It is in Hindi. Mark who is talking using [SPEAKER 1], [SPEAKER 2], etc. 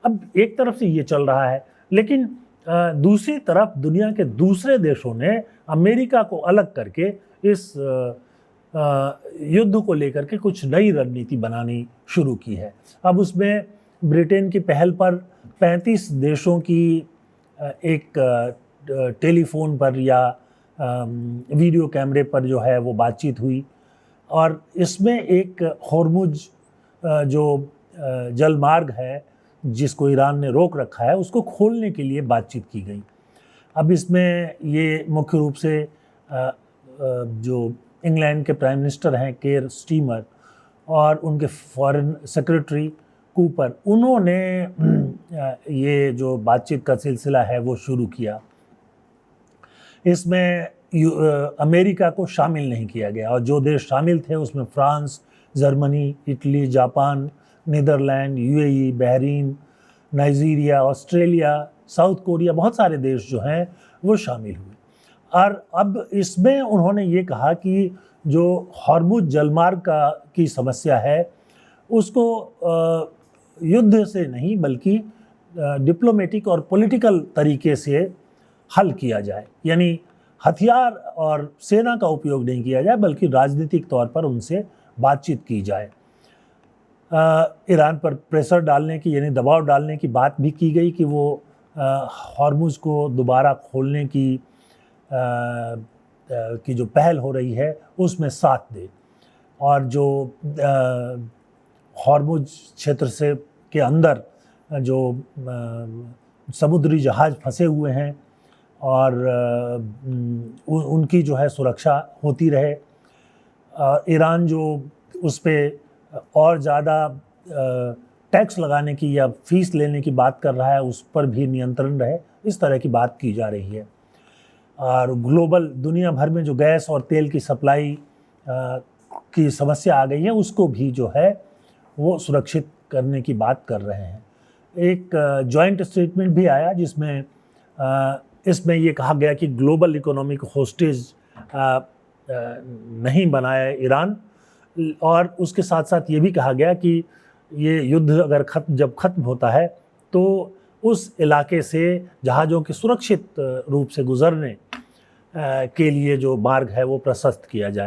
[SPEAKER 1] अब एक तरफ से ये चल रहा है, लेकिन दूसरी तरफ दुनिया के दूसरे देशों ने अमेरिका को अलग करके इस युद्ध को लेकर के कुछ नई रणनीति बनानी शुरू की है। अब उसमें ब्रिटेन की पहल पर 35 देशों की एक टेलीफोन पर या वीडियो कैमरे पर जो है वो बातचीत हुई, और इसमें एक होर्मुज जो जलमार्ग है जिसको ईरान ने रोक रखा है, उसको खोलने के लिए बातचीत की गई। अब इसमें ये मुख्य रूप से जो इंग्लैंड के प्राइम मिनिस्टर हैं केयर स्टीमर और उनके फॉरेन सेक्रेटरी कूपर, उन्होंने ये जो बातचीत का सिलसिला है वो शुरू किया। इसमें अमेरिका को शामिल नहीं किया गया, और जो देश शामिल थे उसमें France, Germany, Italy, Japan, Netherlands, UAE, Bahrain, Nigeria, Australia, South Korea, बहुत सारे देश जो हैं वो शामिल हुए। और अब इसमें उन्होंने ये कहा कि जो हॉर्मुज जलमार्ग की समस्या है उसको युद्ध से नहीं बल्कि डिप्लोमेटिक और पॉलिटिकल तरीके से हल किया जाए, यानी हथियार और सेना का उपयोग नहीं किया जाए बल्कि राजनीतिक तौर पर उनसे बातचीत की जाए। ईरान पर प्रेशर डालने की, यानी दबाव डालने की बात भी की गई कि वो हॉर्मुज को दोबारा खोलने की जो पहल हो रही है उसमें साथ दे, और जो हॉर्मुज क्षेत्र से के अंदर जो समुद्री जहाज़ फंसे हुए हैं और उनकी जो है सुरक्षा होती रहे। ईरान जो उस पर और ज़्यादा टैक्स लगाने की या फीस लेने की बात कर रहा है उस पर भी नियंत्रण रहे, इस तरह की बात की जा रही है। और ग्लोबल दुनिया भर में जो गैस और तेल की सप्लाई की समस्या आ गई है उसको भी जो है वो सुरक्षित करने की बात कर रहे हैं। एक जॉइंट स्टेटमेंट भी आया जिसमें इसमें ये कहा गया कि ग्लोबल इकोनॉमिक होस्टेज नहीं बनाया ईरान, और उसके साथ साथ ये भी कहा गया कि ये युद्ध अगर जब ख़त्म होता है तो उस इलाके से जहाज़ों के सुरक्षित रूप से गुजरने के लिए जो मार्ग है वो प्रशस्त किया जाए।